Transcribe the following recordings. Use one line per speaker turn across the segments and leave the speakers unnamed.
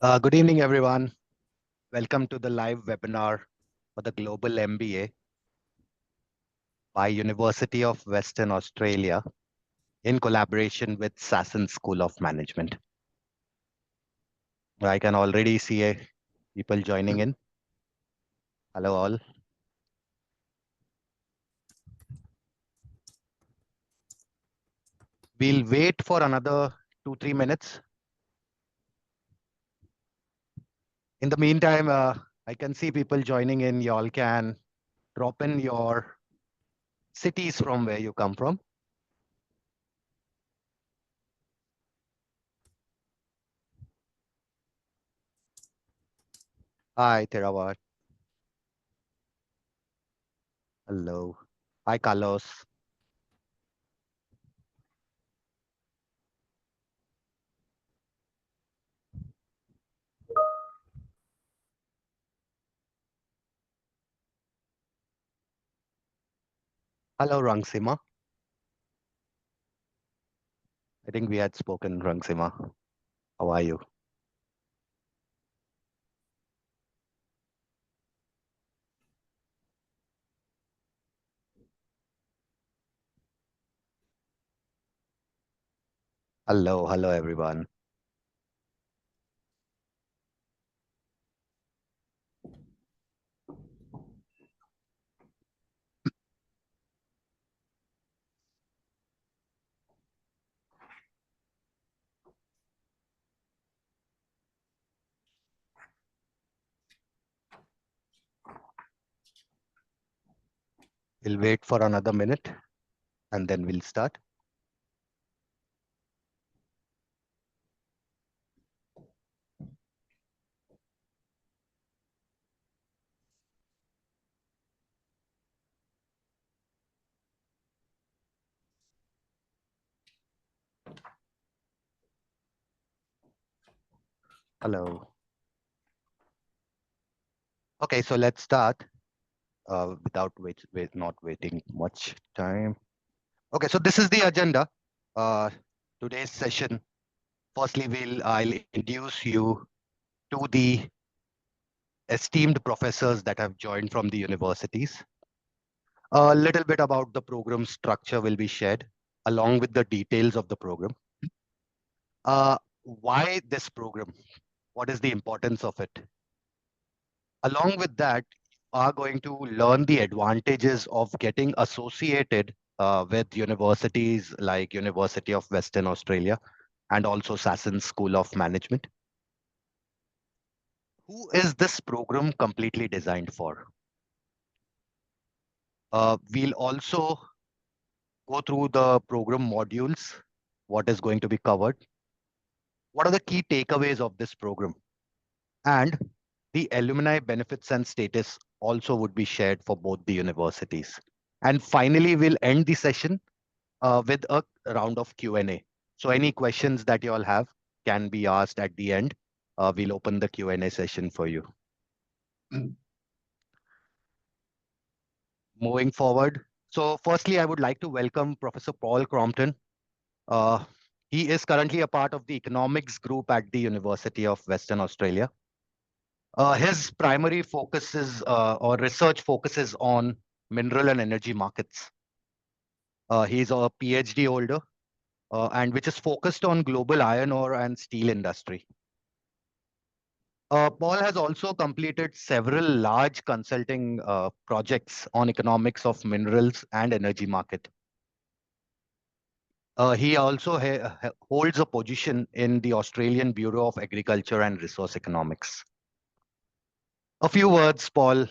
Good evening, everyone. Welcome to the live webinar for the Global MBA by University of Western Australia in collaboration with Sasin School of Management. I can already see people joining in. Hello, all. We'll wait for another 2-3 minutes. In the meantime, I can see people joining in. Y'all can drop in your cities from where you come from. Hi, Therawat. Hello. Hi, Carlos. Hello, Rangsima. I think we had spoken, Rangsima. How are you? Hello, everyone. We'll wait for another minute and then we'll start. Hello. Okay, so let's start without not waiting much time. Okay, so this is the agenda. Today's session. Firstly, I'll introduce you to the esteemed professors that have joined from the universities. A little bit about the program structure will be shared along with the details of the program. Why this program? What is the importance of it? Along with that, you are going to learn the advantages of getting associated with universities like University of Western Australia and also Sasin School of Management. Who is this program completely designed for? We'll also go through the program modules, what is going to be covered, what are the key takeaways of this program, and the alumni benefits and status also would be shared for both the universities. And finally, we'll end the session with a round of Q&A. So any questions that you all have can be asked at the end. We'll open the Q&A session for you. Moving forward. So firstly, I would like to welcome Professor Paul Crompton. He is currently a part of the economics group at the University of Western Australia. His primary focuses or research focuses on mineral and energy markets. He's a PhD holder and which is focused on global iron ore and steel industry. Paul has also completed several large consulting projects on economics of minerals and energy market. He also holds a position in the Australian Bureau of Agriculture and Resource Economics. A few words, Paul,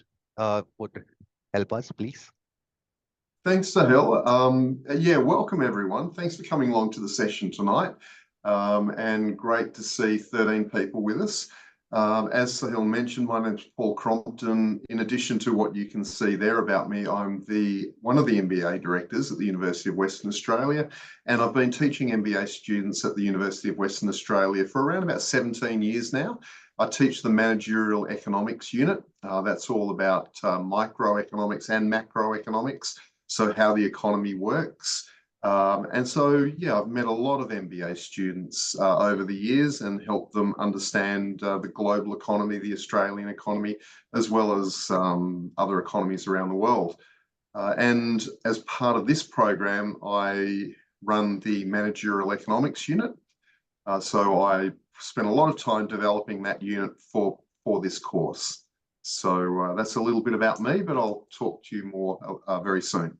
would help us, please.
Thanks, Sahil. Yeah, welcome everyone. Thanks for coming along to the session tonight. And great to see 13 people with us. As Sahil mentioned, my name's Paul Crompton. In addition to what you can see there about me, I'm one of the MBA directors at the University of Western Australia, and I've been teaching MBA students at the University of Western Australia for around about 17 years now. I teach the managerial economics unit. That's all about microeconomics and macroeconomics, so how the economy works. And so, yeah, I've met a lot of MBA students over the years and helped them understand the global economy, the Australian economy, as well as other economies around the world. And as part of this program, I run the managerial economics unit. So I spent a lot of time developing that unit for this course. So that's a little bit about me, but I'll talk to you more very soon.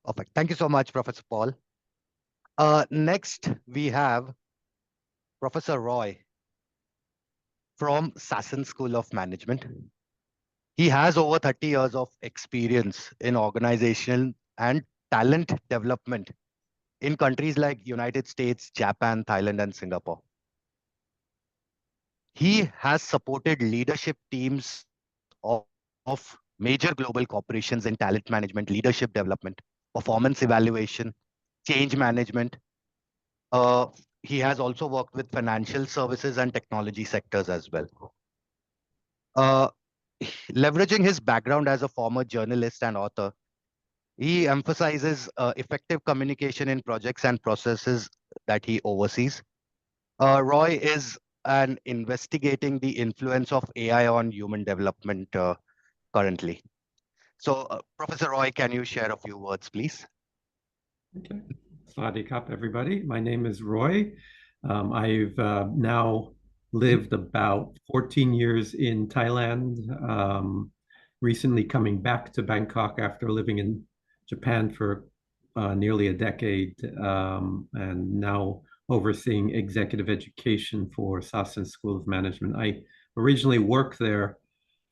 Perfect. Thank you so much, Professor Paul. Next, we have Professor Roy from Sasin School of Management. He has over 30 years of experience in organizational and talent development in countries like United States, Japan, Thailand, and Singapore. He has supported leadership teams of major global corporations in talent management, leadership development, performance evaluation, change management. He has also worked with financial services and technology sectors as well. Leveraging his background as a former journalist and author, he emphasizes effective communication in projects and processes that he oversees. Roy is investigating the influence of AI on human development currently. So, Professor Roy, can you share a few words, please?
Okay. Sawasdee krap, everybody. My name is Roy. I've now lived about 14 years in Thailand, recently coming back to Bangkok after living in Japan for nearly a decade, and now overseeing executive education for Sasin School of Management. I originally worked there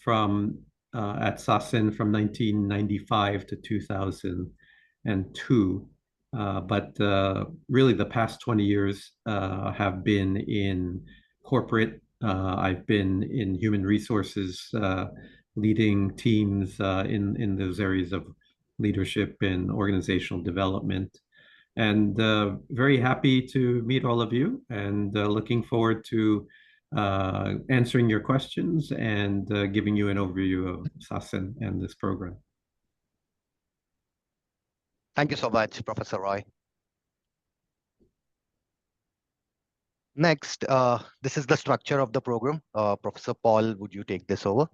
at Sasin from 1995 to 2002. But really the past 20 years have been in corporate. I've been in human resources, leading teams in those areas of leadership and organizational development. And very happy to meet all of you, and looking forward to answering your questions and giving you an overview of Sasin and this program.
Thank you so much, Professor Roy. Next, this is the structure of the program. Professor Paul, would you take this over?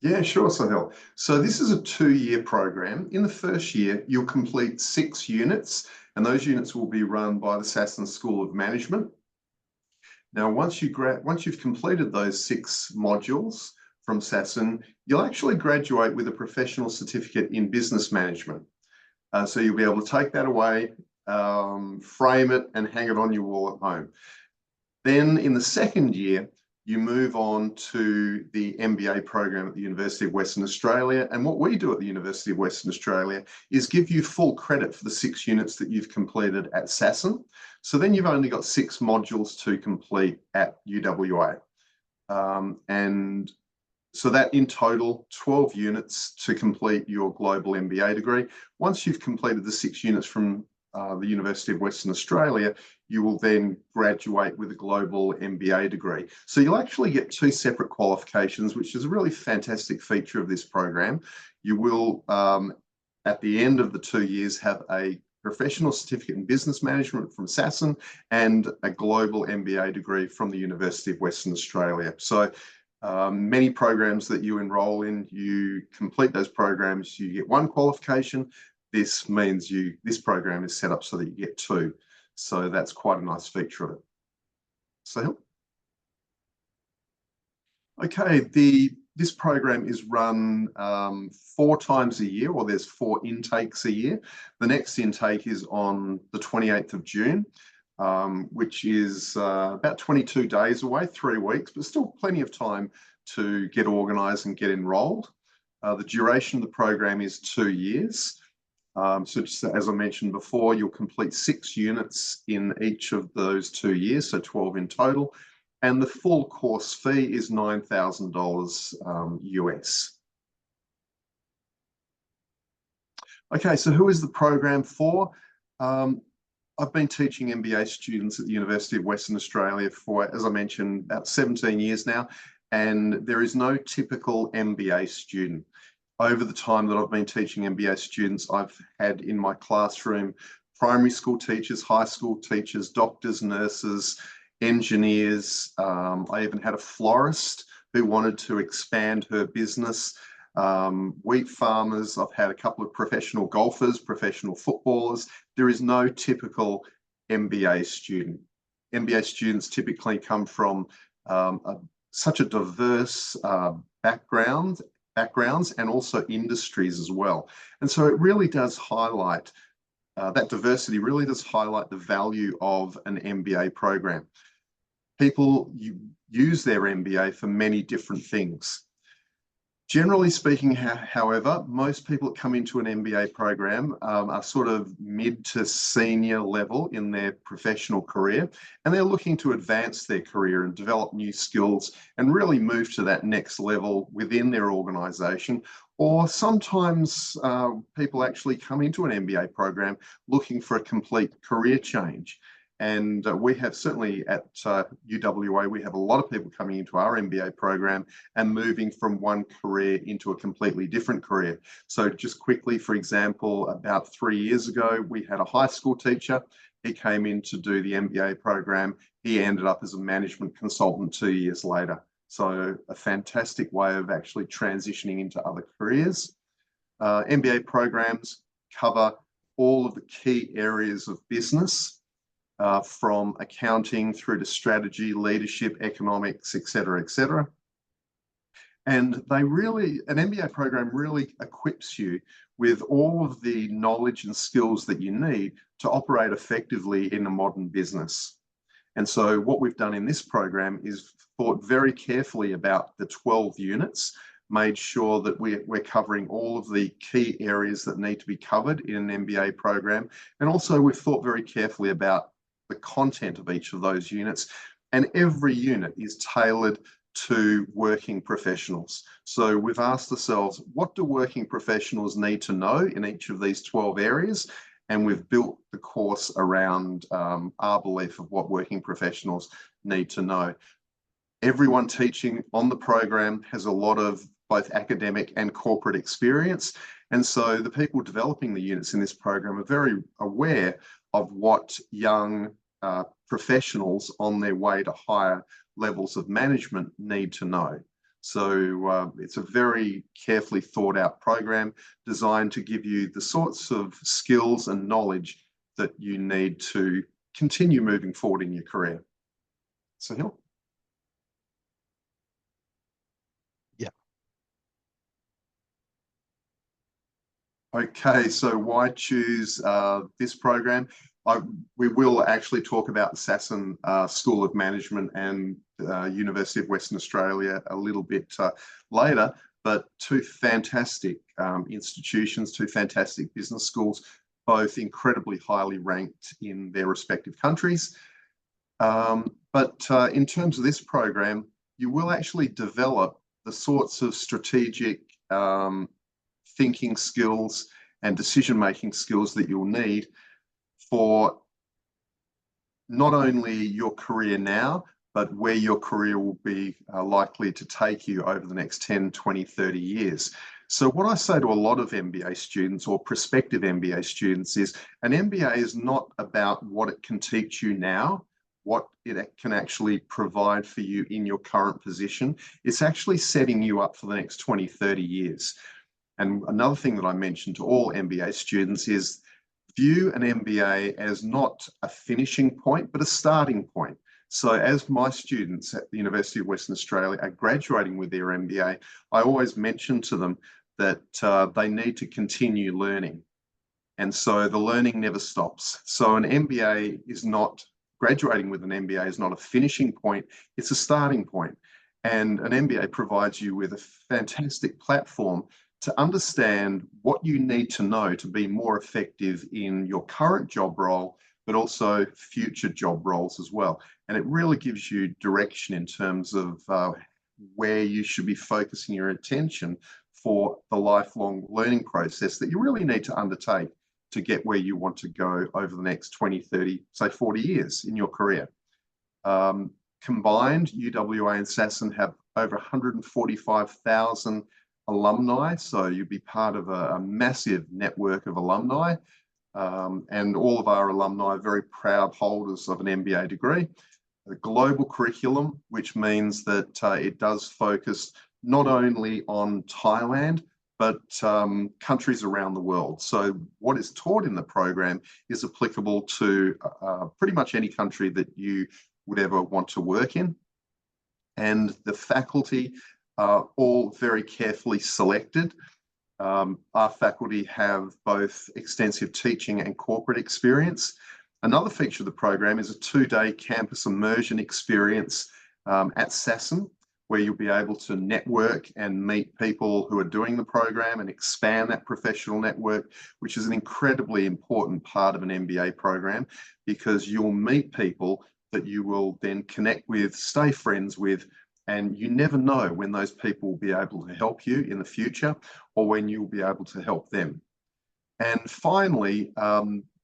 Yeah, sure, Sahil. So this is a 2-year program. In the first year, you'll complete 6 units, and those units will be run by the Sasin School of Management. Now, once you've completed those 6 modules from Sasin, you'll actually graduate with a professional certificate in business management. So you'll be able to take that away, frame it, and hang it on your wall at home. Then in the second year, you move on to the MBA program at the University of Western Australia. And what we do at the University of Western Australia is give you full credit for the 6 units that you've completed at Sasin. So then you've only got 6 modules to complete at UWA. And so that in total, 12 units to complete your global MBA degree. Once you've completed the 6 units from the University of Western Australia, you will then graduate with a global MBA degree. So you'll actually get 2 separate qualifications, which is a really fantastic feature of this program. You will, at the end of the 2 years, have a professional certificate in business management from Sasin and a global MBA degree from the University of Western Australia. So many programs that you enroll in, you complete those programs, you get 1 qualification. This means this program is set up so that you get 2. So that's quite a nice feature of it. Sahil? Okay, this program is run 4 times a year, or there's 4 intakes a year. The next intake is on the 28th of June, which is about 22 days away, 3 weeks, but still plenty of time to get organised and get enrolled. The duration of the program is 2 years. So just as I mentioned before, you'll complete 6 units in each of those 2 years, so 12 in total. And the full course fee is $9,000 US. Okay, so who is the program for? I've been teaching MBA students at the University of Western Australia for, as I mentioned, about 17 years now, and there is no typical MBA student. over the time that I've been teaching MBA students, I've had in my classroom primary school teachers, high school teachers, doctors, nurses, engineers. I even had a florist who wanted to expand her business, wheat farmers. I've had a couple of professional golfers, professional footballers. There is no typical MBA student. MBA students typically come from such a diverse backgrounds and also industries as well. And so it really does highlight, that diversity really does highlight the value of an MBA program. People use their MBA for many different things. Generally speaking, however, most people that come into an MBA program are sort of mid to senior level in their professional career, and they're looking to advance their career and develop new skills and really move to that next level within their organisation. Or sometimes people actually come into an MBA program looking for a complete career change. And we have certainly at UWA, we have a lot of people coming into our MBA program and moving from one career into a completely different career. So just quickly, for example, about 3 years ago, we had a high school teacher. He came in to do the MBA program. He ended up as a management consultant 2 years later. So a fantastic way of actually transitioning into other careers. MBA programs cover all of the key areas of business, from accounting through to strategy, leadership, economics, et cetera, and an MBA program really equips you with all of the knowledge and skills that you need to operate effectively in a modern business. And so what we've done in this program is thought very carefully about the 12 units, made sure that we're covering all of the key areas that need to be covered in an MBA program. And also we've thought very carefully about the content of each of those units, and every unit is tailored to working professionals. So we've asked ourselves, what do working professionals need to know in each of these 12 areas? And we've built the course around our belief of what working professionals need to know. Everyone teaching on the program has a lot of both academic and corporate experience. And so the people developing the units in this program are very aware of what young professionals on their way to higher levels of management need to know. So it's a very carefully thought out program designed to give you the sorts of skills and knowledge that you need to continue moving forward in your career. Sahil?
Yeah.
Okay, so why choose this program? We will actually talk about the Sasin School of Management and University of Western Australia a little bit later, but two fantastic institutions, two fantastic business schools, both incredibly highly ranked in their respective countries. But in terms of this program, you will actually develop the sorts of strategic thinking skills and decision-making skills that you'll need for not only your career now, but where your career will be likely to take you over the next 10, 20, 30 years. So what I say to a lot of MBA students or prospective MBA students is an MBA is not about what it can teach you now, what it can actually provide for you in your current position. It's actually setting you up for the next 20, 30 years. And another thing that I mentioned to all MBA students is view an MBA as not a finishing point, but a starting point. So as my students at the University of Western Australia are graduating with their MBA, I always mention to them that they need to continue learning. And so the learning never stops. So an MBA is not, graduating with an MBA is not a finishing point, it's a starting point. And an MBA provides you with a fantastic platform to understand what you need to know to be more effective in your current job role, but also future job roles as well. And it really gives you direction in terms of where you should be focusing your attention for the lifelong learning process that you really need to undertake to get where you want to go over the next 20, 30, say 40 years in your career. Combined, UWA and Sasin have over 145,000 alumni. So you'd be part of a massive network of alumni. And all of our alumni are very proud holders of an MBA degree. A global curriculum, which means that it does focus not only on Thailand, but countries around the world. So what is taught in the program is applicable to pretty much any country that you would ever want to work in. And the faculty are all very carefully selected. Our faculty have both extensive teaching and corporate experience. Another feature of the program is a 2-day campus immersion experience at Sasin, where you'll be able to network and meet people who are doing the program and expand that professional network, which is an incredibly important part of an MBA program, because you'll meet people that you will then connect with, stay friends with, and you never know when those people will be able to help you in the future or when you'll be able to help them. And finally,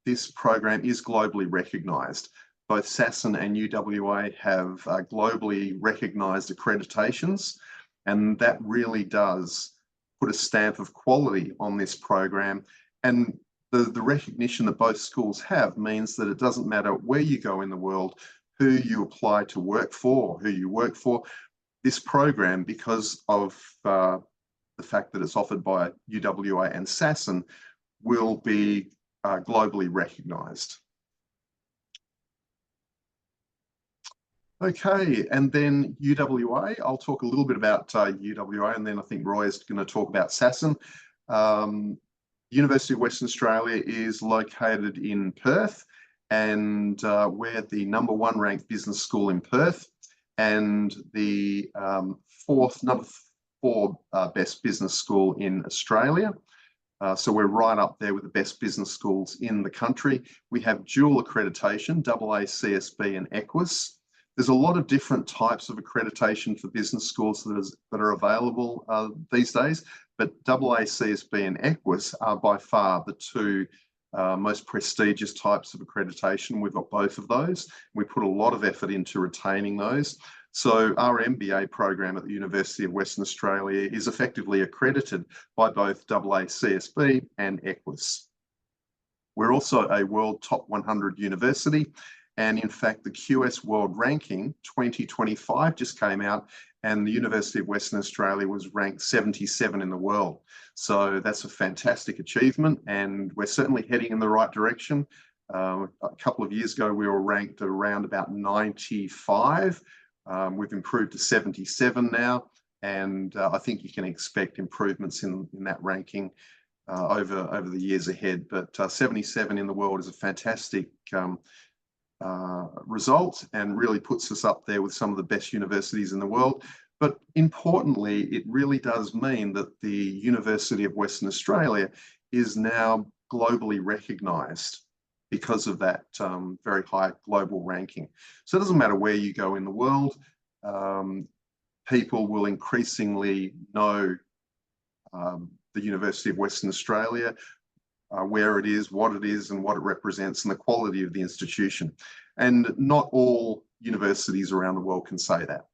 this program is globally recognised. Both Sasin and UWA have globally recognised accreditations, and that really does put a stamp of quality on this program. And the recognition that both schools have means that it doesn't matter where you go in the world, who you apply to work for, who you work for. This program, because of the fact that it's offered by UWA and Sasin, will be globally recognised. Okay, and then UWA, I'll talk a little bit about UWA, and then I think Roy is going to talk about Sasin. University of Western Australia is located in Perth, and we're the #1 ranked business school in Perth, and the number 4 best business school in Australia. So we're right up there with the best business schools in the country. We have dual accreditation, AA, CSB and EQUIS. There's a lot of different types of accreditation for business schools that are available these days, but AA, CSB and EQUIS are by far the 2 most prestigious types of accreditation. We've got both of those. We put a lot of effort into retaining those. So our MBA program at the University of Western Australia is effectively accredited by both AA, CSB and EQUIS. We're also a World Top 100 university. And in fact, the QS World Ranking 2025 just came out, and the University of Western Australia was ranked 77 in the world. So that's a fantastic achievement, and we're certainly heading in the right direction. A couple of years ago, we were ranked around about 95. We've improved to 77 now, and I think you can expect improvements in that ranking over the years ahead. But 77 in the world is a fantastic result, and really puts us up there with some of the best universities in the world. But importantly, it really does mean that the University of Western Australia is now globally recognised because of that very high global ranking. So it doesn't matter where you go in the world, people will increasingly know the University of Western Australia, where it is, what it is, and what it represents, and the quality of the institution. And not all universities around the world can say that.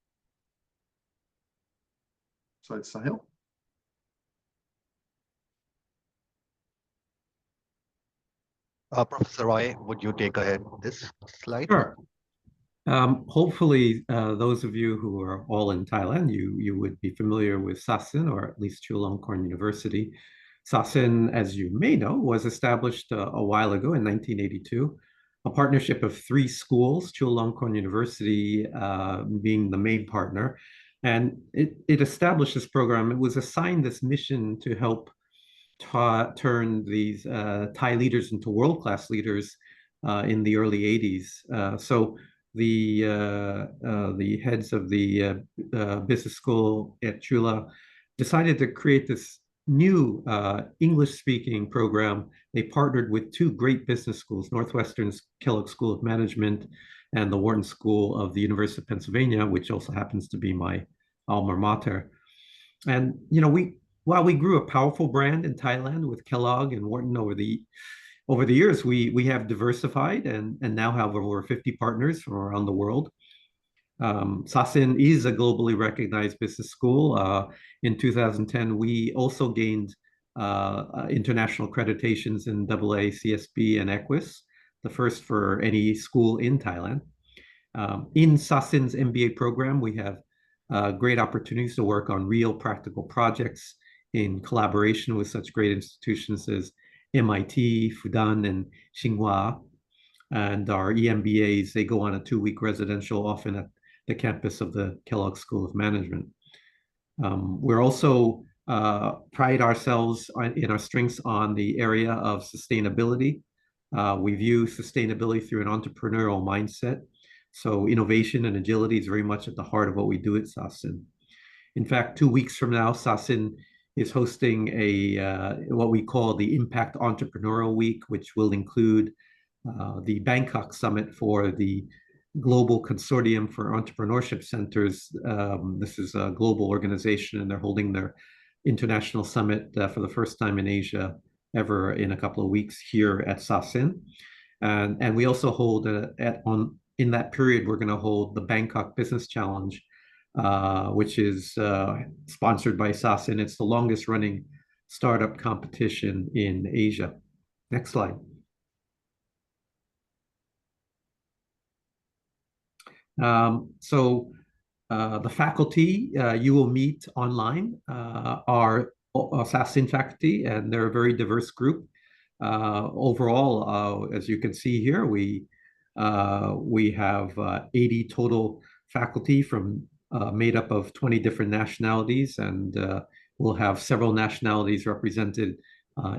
So, Sahil.
Professor Roy, would you take ahead this slide?
Sure. Hopefully, those of you who are all in Thailand, you would be familiar with Sasin, or at least Chulalongkorn University. Sasin, as you may know, was established a while ago in 1982, a partnership of 3 schools, Chulalongkorn University being the main partner. And it established this program. It was assigned this mission to help turn these Thai leaders into world-class leaders in the early 80s. So the heads of the business school at Chula decided to create this new English-speaking program. They partnered with 2 great business schools, Northwestern's Kellogg School of Management and the Wharton School of the University of Pennsylvania, which also happens to be my alma mater. And, you know, while we grew a powerful brand in Thailand with Kellogg and Wharton over the years, we have diversified and now have over 50 partners from around the world. Sasin is a globally recognized business school. In 2010, we also gained international accreditations in AA, CSB, and Equus, the first for any school in Thailand. In Sasin's MBA program, we have great opportunities to work on real practical projects in collaboration with such great institutions as MIT, Fudan, and Tsinghua. And our EMBAs, they go on a 2-week residential, often at the campus of the Kellogg School of Management. We're also pride ourselves in our strengths on the area of sustainability. We view sustainability through an entrepreneurial mindset. So innovation and agility is very much at the heart of what we do at Sasin. In fact, 2 weeks from now, Sasin is hosting what we call the Impact Entrepreneurial Week, which will include the Bangkok Summit for the Global Consortium for Entrepreneurship Centers. This is a global organization, and they're holding their international summit for the first time in Asia ever in a couple of weeks here at Sasin. And we also hold in that period, we're going to hold the Bangkok Business Challenge, which is sponsored by Sasin. It's the longest running startup competition in Asia. Next slide. The faculty you will meet online are Sasin faculty, and they're a very diverse group. Overall, as you can see here, we have 80 total faculty made up of 20 different nationalities, and we'll have several nationalities represented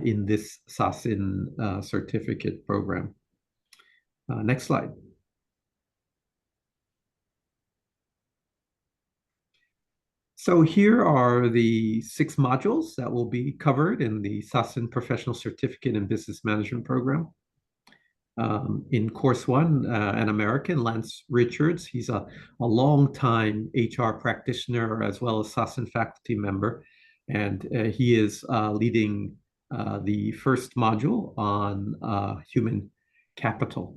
in this Sasin certificate program. Next slide. So here are the 6 modules that will be covered in the Sasin Professional Certificate in Business Management program. In course 1, an American, Lance Richards, he's a long-time HR practitioner as well as Sasin faculty member, and he is leading the first module on human capital.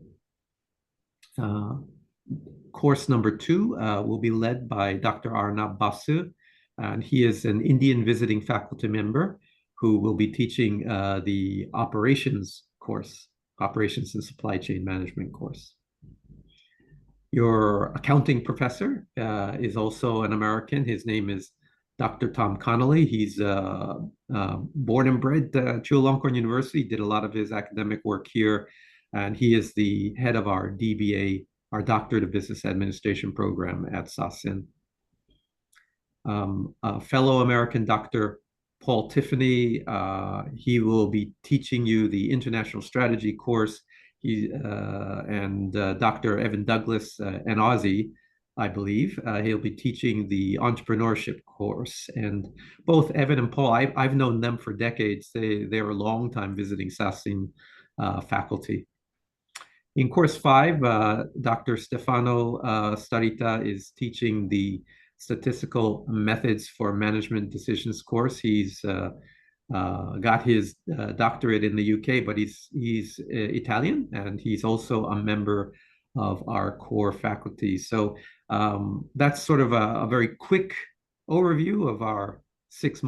Course number 2 will be led by Dr. Arnab Basu, and he is an Indian visiting faculty member who will be teaching the operations course, operations and supply chain management course. Your accounting professor is also an American. His name is Dr. Tom Connolly. He's born and bred Chulalongkorn University, did a lot of his academic work here, and he is the head of our DBA, our Doctorate of Business Administration program at Sasin. A fellow American, Dr. Paul Tiffany, he will be teaching you the International Strategy course. And Dr. Evan Douglas, an Aussie, I believe, he'll be teaching the entrepreneurship course. And both Evan and Paul, I've known them for decades. They were long-time visiting Sasin faculty. In course 5, Dr. Stefano Starita is teaching the Statistical Methods for Management Decisions course. He's got his doctorate in the UK, but he's Italian, and he's also a member of our core faculty. So that's sort of a very quick overview of our 6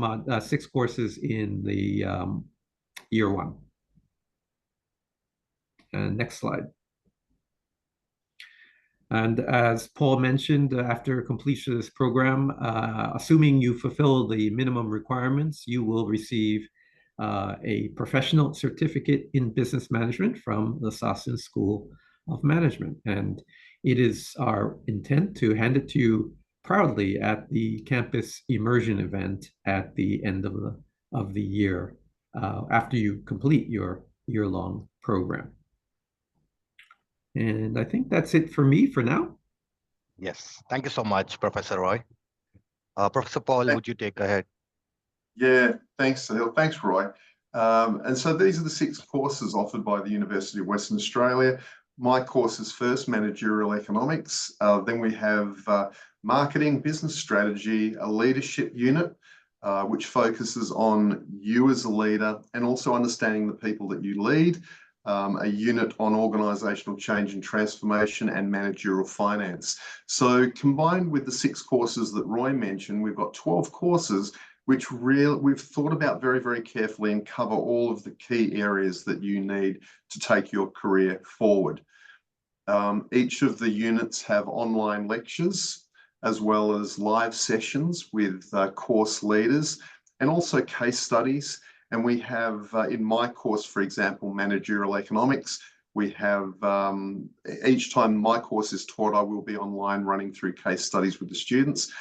courses in the year 1. And next slide. And as Paul mentioned, after completion of this program, assuming you fulfill the minimum requirements, you will receive a professional certificate in business management from the Sasin School of Management. And it is our intent to hand it to you proudly at the campus immersion event at the end of the year, after you complete your year-long program. And I think that's it for me for now.
Yes, thank you so much, Professor Roy. Professor Paul, would you take ahead?
Yeah, thanks, Sahil. Thanks, Roy. And so these are the 6 courses offered by the University of Western Australia. My course is first managerial economics. Then we have marketing, business strategy, a leadership unit, which focuses on you as a leader and also understanding the people that you lead. a unit on organisational change and transformation and managerial finance. So combined with the 6 courses that Roy mentioned, we've got 12 courses which we've thought about very, very carefully and cover all of the key areas that you need to take your career forward. Each of the units have online lectures as well as live sessions with course leaders and also case studies. And we have, in my course, for example, managerial economics, we have, each time my course is taught, I will be online running through case studies with the students.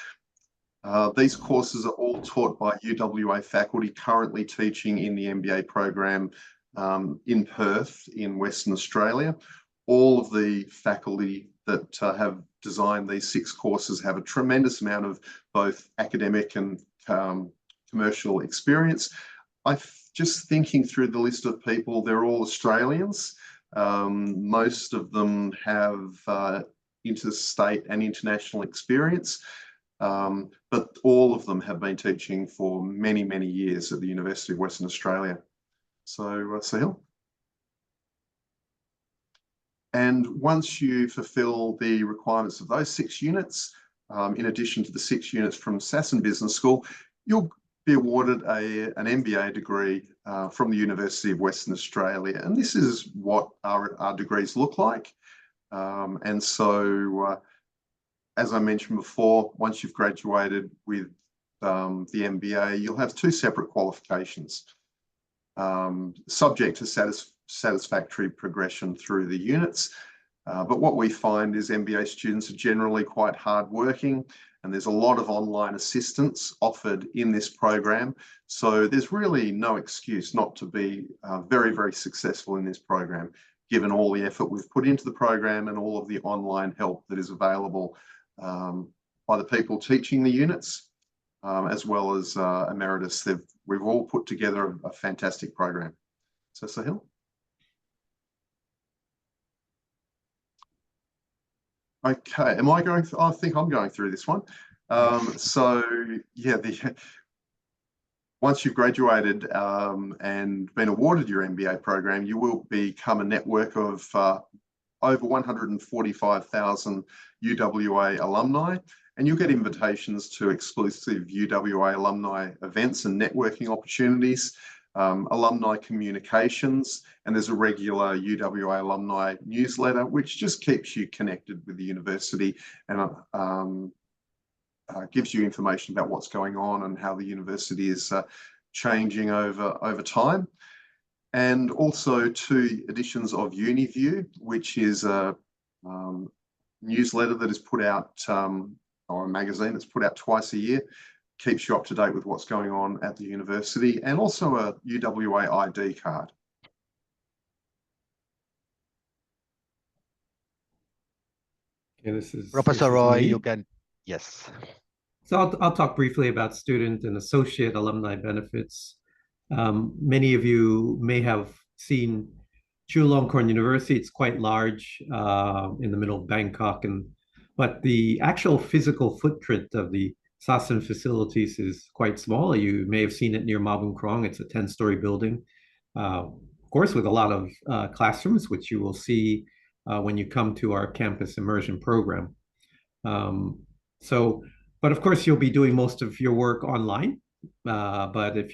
These courses are all taught by UWA faculty currently teaching in the MBA program in Perth in Western Australia. All of the faculty that have designed these 6 courses have a tremendous amount of both academic and commercial experience. Just thinking through the list of people, they're all Australians. Most of them have interstate and international experience, but all of them have been teaching for many, many years at the University of Western Australia. So, Sahil. And once you fulfill the requirements of those 6 units, in addition to the 6 units from Sasin Business School, you'll be awarded an MBA degree from the University of Western Australia. And this is what our degrees look like. And so, as I mentioned before, once you've graduated with the MBA, you'll have 2 separate qualifications, subject to satisfactory progression through the units. But what we find is MBA students are generally quite hardworking, and there's a lot of online assistance offered in this program. So there's really no excuse not to be very, very successful in this program, given all the effort we've put into the program and all of the online help that is available by the people teaching the units, as well as Emeritus. We've all put together a fantastic program. So, Sahil? Okay, am I going through? I think I'm going through this one. So yeah, once you've graduated and been awarded your MBA program, you will become a network of over 145,000 UWA alumni, and you'll get invitations to exclusive UWA alumni events and networking opportunities, alumni communications, and there's a regular UWA alumni newsletter, which just keeps you connected with the university and gives you information about what's going on and how the university is changing over time. And also 2 editions of UniView, which is a newsletter that is put out, or a magazine that's put out twice a year, keeps you up to date with what's going on at the university, and also a UWA ID card.
Okay, this is
Professor Roy,
me.
you can, yes.
So I'll talk briefly about student and associate alumni benefits. Many of you may have seen Chulalongkorn University. It's quite large in the middle of Bangkok, but the actual physical footprint of the Sasin facilities is quite small. You may have seen it near Mabung Krong. It's a 10-story building, of course, with a lot of classrooms, which you will see when you come to our campus immersion program. But of course, you'll be doing most of your work online. But if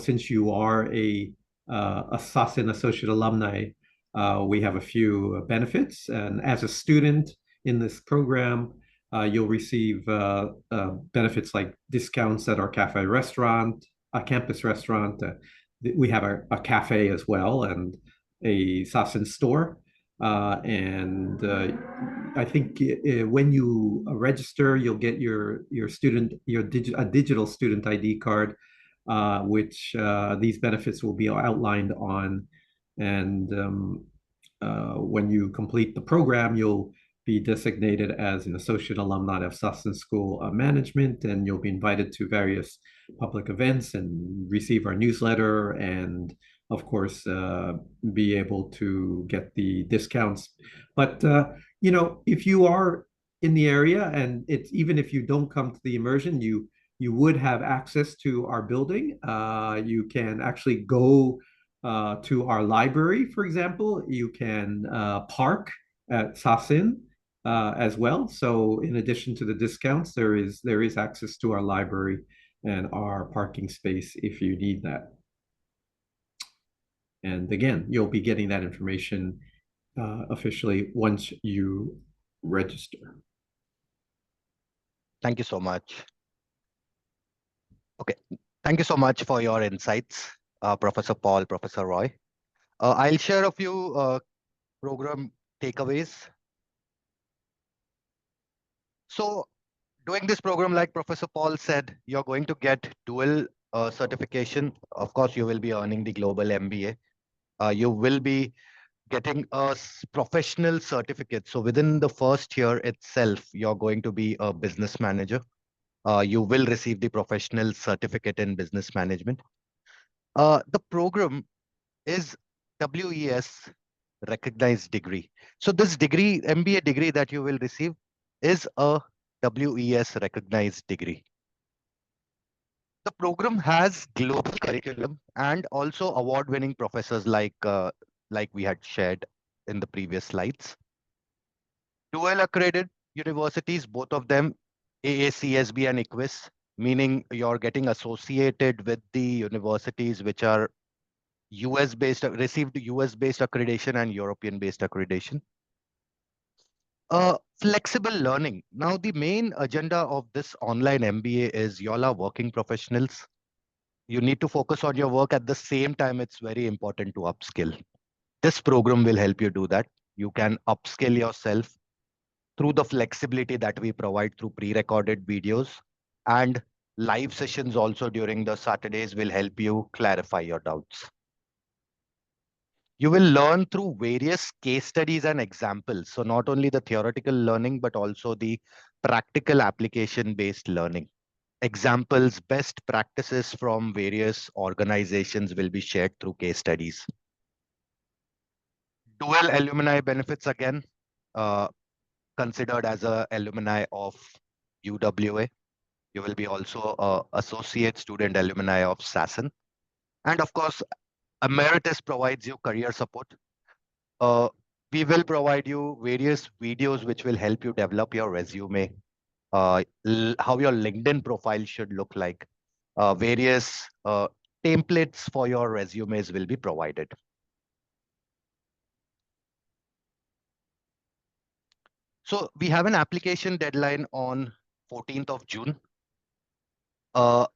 since you are a Sasin Associate Alumni, we have a few benefits. And as a student in this program, you'll receive benefits like discounts at our cafe restaurant, a campus restaurant. We have a cafe as well, and a Sasin store. I think when you register, you'll get a digital student ID card, which these benefits will be outlined on. And when you complete the program, you'll be designated as an associate alumni of Sasin School of Management, and you'll be invited to various public events and receive our newsletter, and of course be able to get the discounts. But if you are in the area, and even if you don't come to the immersion, you would have access to our building. You can actually go to our library, for example. You can park at Sasin as well. So in addition to the discounts, there is access to our library and our parking space if you need that. And again, you'll be getting that information officially once you register.
Thank you so much. Okay, thank you so much for your insights, Professor Paul, Professor Roy. I'll share a few program takeaways. So doing this program, like Professor Paul said, you're going to get dual certification. Of course, you will be earning the Global MBA. You will be getting a professional certificate. So within the first year itself, you're going to be a business manager. You will receive the professional certificate in business management. The program is WES recognized degree. So this degree, MBA degree that you will receive is a WES recognized degree. The program has global curriculum and also award-winning professors like we had shared in the previous slides. Dual accredited universities, both of them AACSB and ICWIS, meaning you're getting associated with the universities which are US-based, received US-based accreditation and European-based accreditation. Flexible learning. Now, the main agenda of this online MBA is y'all are working professionals. You need to focus on your work at the same time. It's very important to upskill. This program will help you do that. You can upskill yourself through the flexibility that we provide through pre-recorded videos, and live sessions also during the Saturdays will help you clarify your doubts. You will learn through various case studies and examples. So not only the theoretical learning, but also the practical application-based learning. Examples, best practices from various organizations will be shared through case studies. Dual alumni benefits again, considered as a alumni of UWA. You will be also associate student alumni of Sasin. And of course, Emeritus provides you career support. We will provide you various videos which will help you develop your resume, how your LinkedIn profile should look like. Various templates for your resumes will be provided. So we have an application deadline on 14th of June. To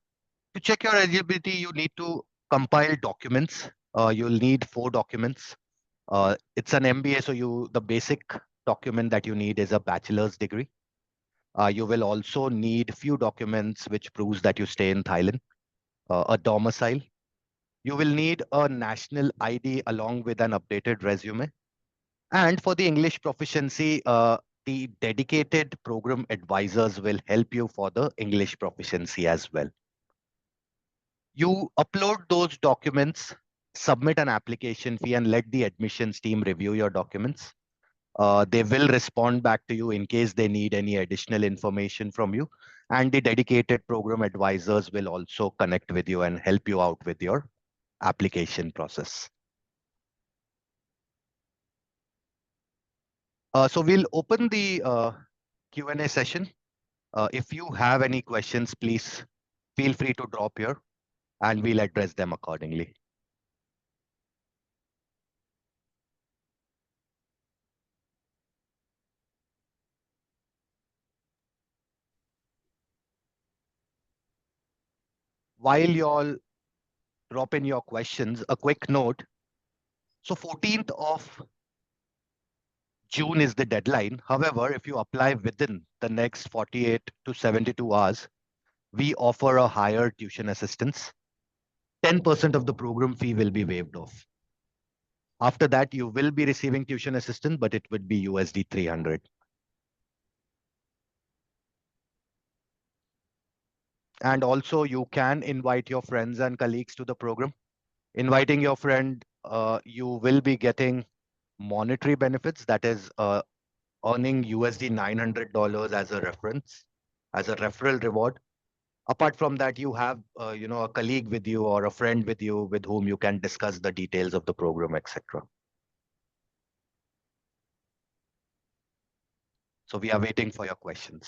check your eligibility, you need to compile documents. You'll need 4 documents. It's an MBA, so the basic document that you need is a bachelor's degree. You will also need few documents which proves that you stay in Thailand, a domicile. You will need a national ID along with an updated resume. And for the English proficiency, the dedicated program advisors will help you for the English proficiency as well. You upload those documents, submit an application fee, and let the admissions team review your documents. They will respond back to you in case they need any additional information from you. And the dedicated program advisors will also connect with you and help you out with your application process. So we'll open the Q&A session. If you have any questions, please feel free to drop here and we'll address them accordingly. While you all drop in your questions, a quick note. So 14th of June is the deadline. However, if you apply within the next 48 to 72 hours, we offer a higher tuition assistance. 10% of the program fee will be waived off. After that, you will be receiving tuition assistance, but it would be USD 300. And also, you can invite your friends and colleagues to the program. Inviting your friend, you will be getting monetary benefits, that is earning USD $900 as a reference, as a referral reward. Apart from that, you have a colleague with you or a friend with you with whom you can discuss the details of the program, etc. So we are waiting for your questions.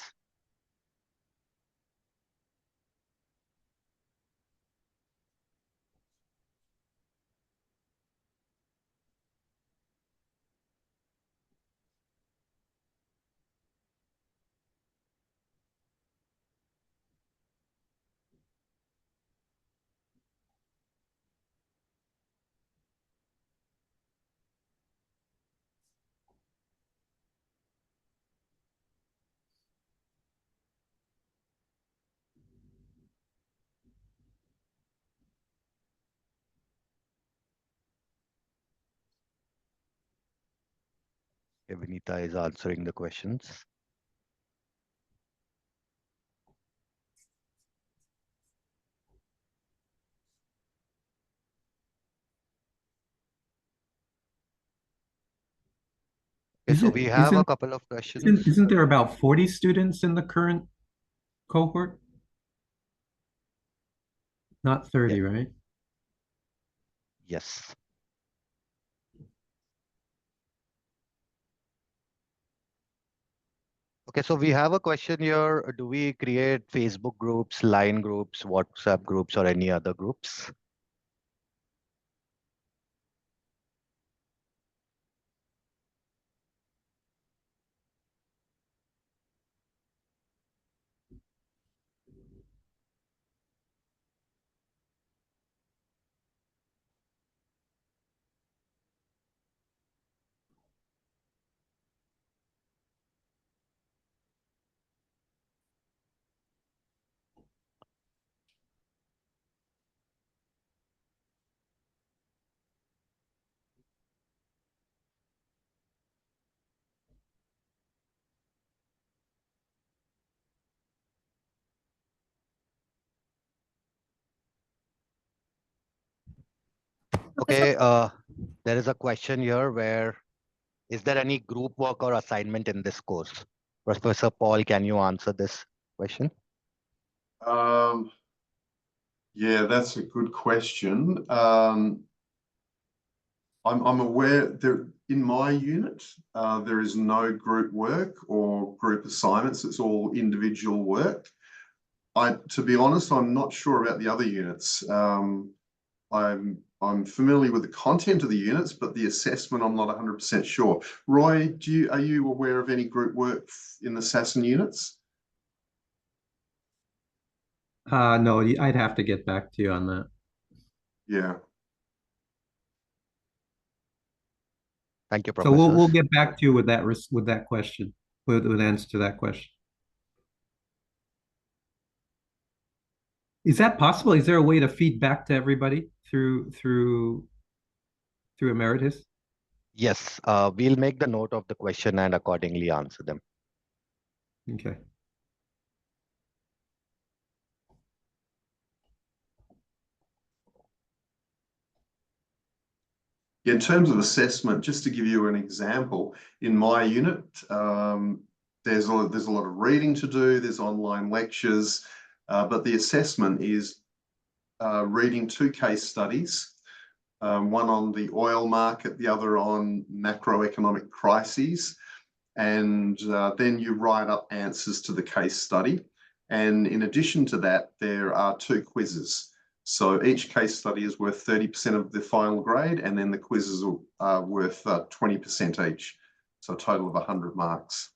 Vinita is answering the questions. Okay, so we have a couple of questions.
Isn't there about 40 students in the current cohort? Not 30,
Yeah.
right?
Yes. Okay, so we have a question here. Do we create Facebook groups, Line groups, WhatsApp groups, or any other groups? Okay, there is a question here where is there any group work or assignment in this course? Professor Paul, can you answer this question?
Yeah, that's a good question. I'm aware there in my unit, there is no group work or group assignments. It's all individual work. To be honest, I'm not sure about the other units. I'm familiar with the content of the units, but the assessment, I'm not 100% sure. Roy, are you aware of any group work in the Sasin units?
No, I'd have to get back to you on that.
Yeah.
Thank you,
So
Professor.
we'll get back to you with that question, with answer to that question. Is that possible? Is there a way to feed back to everybody through Emeritus?
Yes, we'll make the note of the question and accordingly answer them.
Okay.
In terms of assessment, just to give you an example, in my unit, there's a lot of reading to do, there's online lectures, but the assessment is reading 2 case studies, one on the oil market, the other on macroeconomic crises, and then you write up answers to the case study. And in addition to that, there are 2 quizzes. So each case study is worth 30% of the final grade, and then the quizzes are worth 20% each. So a total of 100 marks.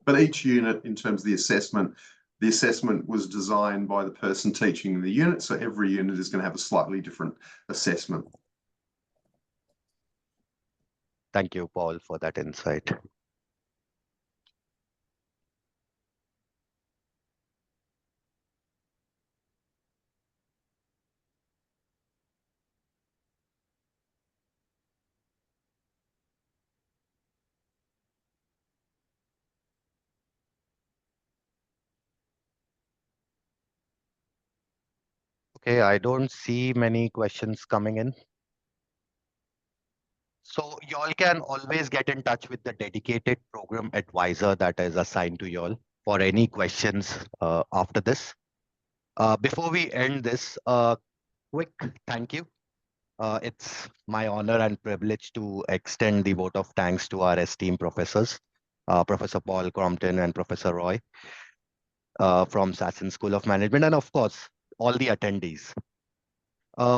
But each unit, in terms of the assessment was designed by the person teaching the unit. So every unit is going to have a slightly different assessment.
Thank you, Paul, for that insight. Okay, I don't see many questions coming in. So y'all can always get in touch with the dedicated program advisor that is assigned to y'all for any questions after this. Before we end this, quick thank you. It's my honor and privilege to extend the vote of thanks to our esteemed professors, Professor Paul Crompton and Professor Roy from Sasin School of Management, and of course, all the attendees.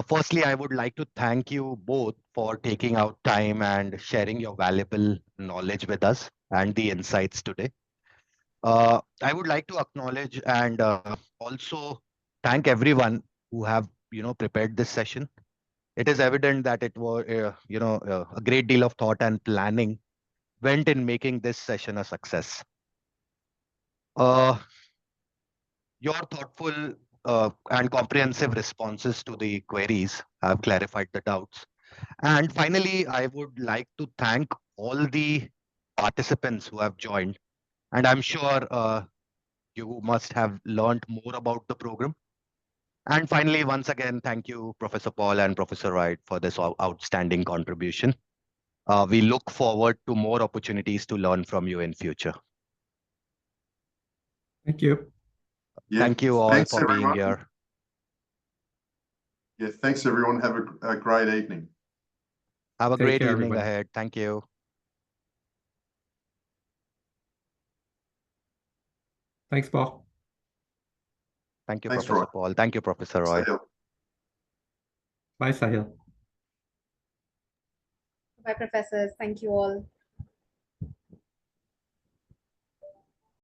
Firstly, I would like to thank you both for taking out time and sharing your valuable knowledge with us and the insights today. I would like to acknowledge and also thank everyone who have prepared this session. It is evident that it was a great deal of thought and planning went in making this session a success. Your thoughtful and comprehensive responses to the queries have clarified the doubts. And finally, I would like to thank all the participants who have joined. And I'm sure you must have learned more about the program. And finally, once again, thank you, Professor Paul and Professor Wright, for this outstanding contribution. We look forward to more opportunities to learn from you in future.
Thank you.
Yeah,
Thank you all
thanks
for being
everyone.
here.
Yeah, thanks everyone. Have a great evening.
Have a
Take
great
care,
evening
everybody.
ahead. Thank you.
Thanks, Paul.
Thank you,
Thanks,
Professor
Roy.
Paul. Thank you, Professor Roy.
Sahil.
Bye, Sahil.
Bye, professors. Thank you all.